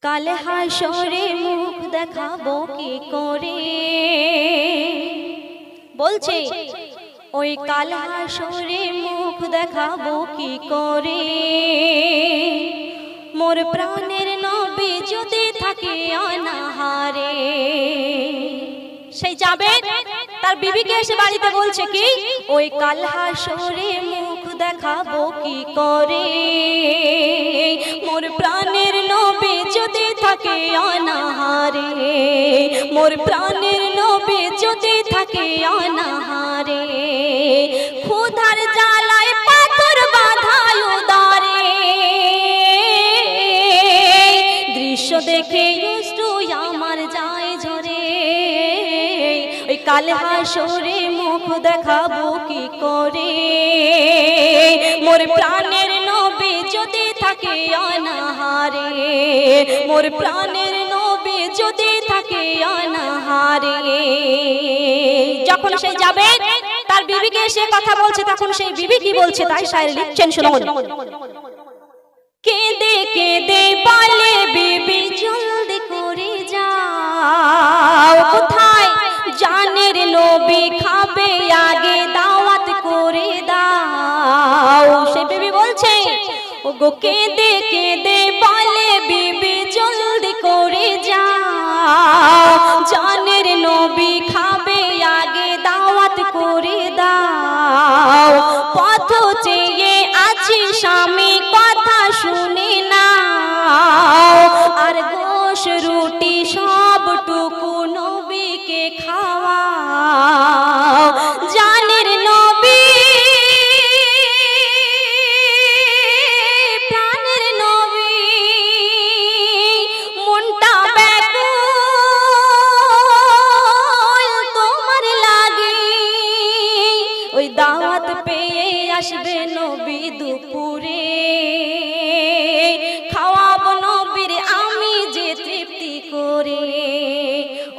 কাল হাসরে মুখ দেখাবো কি করে, বলছে ওই কাল হাসরে মুখ দেখাবো কি করে। মোর প্রাণের নবী যদি থাকে অনাহারে। সেই যাবে তার বিবিকে এসে বাড়িতে বলছে কি, ওই কাল হাসরে মুখ দেখাবো কি করে। মোর প্রাণের নবী যদি থাকে অনাহারে, মোর প্রাণের নবী যদি থাকে অনাহারে। ক্ষুধার জ্বালায় পাথর বাঁধায় উদারে, দৃশ্য দেখে অশ্রু আমার যায় ঝরে। ওই কাল হাসরে মুখ দেখাবো কি করে। মোর প্রাণের নবী যদি থাকে অনাহারে, মোর প্রাণের নবী যদি থাকে অনাহারে। যখন সে যাবে তার বিবিকে সে কথা বলছে, তখন সেই বিবি কি বলছে তাই শায়ের লিখছেন, শুনুন। কেঁদে কেঁদে বলে বিবি জলদি করে যাও, কোথায় জানের নবী খাবে আগে দাওয়াত করে দাও। সে বিবি বলছে ওগো কেঁদে কেঁদে বলে বিবি জলদি করে যাও, জানের নবী খাবে আগে দাওয়াত করে দাও। পথ চেয়ে আছি স্বামী কথা শুনে নাও, আর গোশ রুটি সবটুকু নবীকে খাওয়াও। জানের নবী প্রাণের নবী মনটা ব্যাকুল তোমার লাগি। ওই দাওয়াত পেয়ে আসবে নবী দুপুরে, খাওয়াবো নবীর আমি যে তৃপ্তি করে।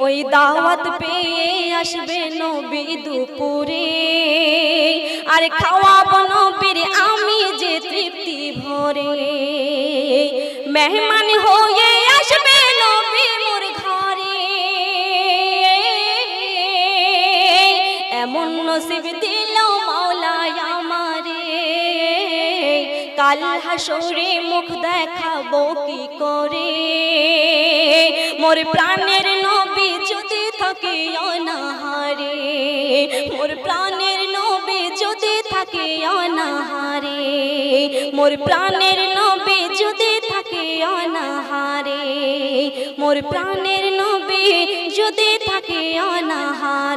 ওই দাওয়াত পেয়ে আসবে নবী দুপুরে, আর খাওয়াবো নবীর আমি যে তৃপ্তি ভরে। মেহমান হয়ে আসবে নবী মোর ঘরে, এমন নসিব দিল মাওলা আমারে। কাল হাসরে মুখ দেখাবো কি করে। মোর প্রাণের নবী যদি থাকে অনাহারে, মোর প্রাণের নবী যদি থাকে অনাহারে, মোর প্রাণের নবী যদি থাকে অনাহারে, মোর প্রাণের নবী যদি থাকে অনাহারে।